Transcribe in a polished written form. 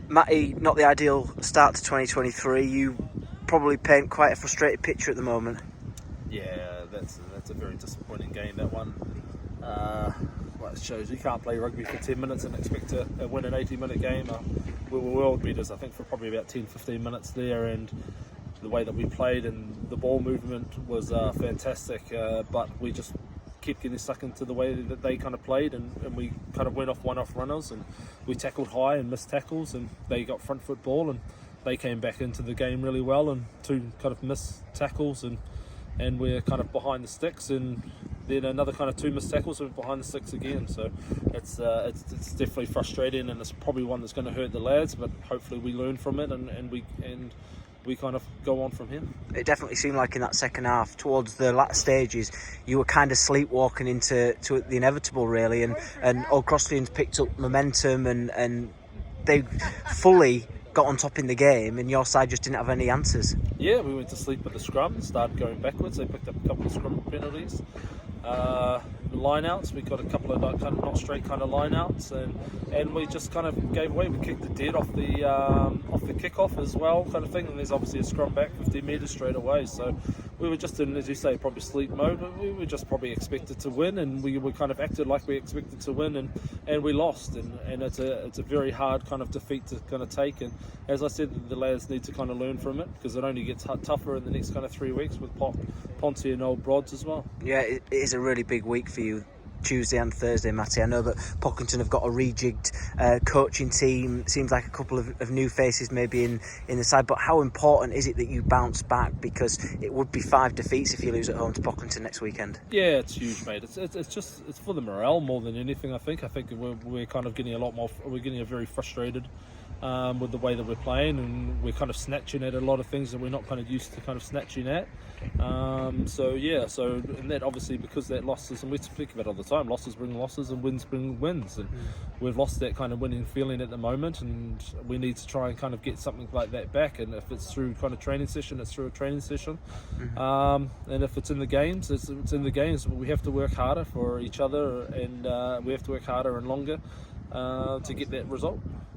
Matty, not the ideal start to 2023. You probably paint quite a frustrated picture at the moment. Yeah, that's a very disappointing game, that one. Well, it shows you can't play rugby for 10 minutes and expect to win an 80-minute game. We were world beaters, I think, for probably about 10-15 minutes there, and the way that we played and the ball movement was fantastic, but we just kept getting stuck into the way that they kind of played, and we kind of went off one-off runners, and we tackled high and missed tackles, and they got front foot ball, and they came back into the game really well, and two kind of missed tackles, and we're kind of behind the sticks, and then another kind of two missed tackles and we're behind the sticks again. So it's definitely frustrating, and it's probably one that's going to hurt the lads, but hopefully we learn from it, and we kind of go on from here. It definitely seemed like in that second half, towards the latter stages, you were kind of sleepwalking into the inevitable, really, and Old Crossfields picked up momentum, and they fully got on top in the game, and your side just didn't have any answers. Yeah, we went to sleep at the scrum and started going backwards. They picked up a couple of scrum penalties. Line-outs, we got a couple of kind of not straight kind of line-outs, and we just kind of gave away. We kicked the dead off the kick-off as well, kind of thing, and there's obviously a scrum back 50 metres straight away, so we were just in, as you say, probably sleep mode, but we were just probably expected to win, and we kind of acted like we expected to win, and we lost, and it's a very hard kind of defeat to kind of take, and as I said, the lads need to kind of learn from it, because it only gets tougher in the next kind of 3 weeks with Ponce and Old Broads as well. Yeah, it is a really big week for you, Tuesday and Thursday, Matty. I know that Pocklington have got a rejigged coaching team. Seems like a couple of new faces maybe in the side, but how important is it that you bounce back, because it would be 5 defeats if you lose at home to Pocklington next weekend? Yeah, it's huge, mate. It's for the morale more than anything. I think we're kind of getting a lot more. We're getting very frustrated with the way that we're playing, and we're kind of snatching at a lot of things that we're not kind of used to kind of snatching at. And that obviously, because that losses, and we speak about it all the time, losses bring losses and wins bring wins, and we've lost that kind of winning feeling at the moment, and we need to try and kind of get something like that back, and if it's through kind of training session, it's through a training session, and if it's in the games, it's in the games. We have to work harder for each other, and we have to work harder and longer to get that result.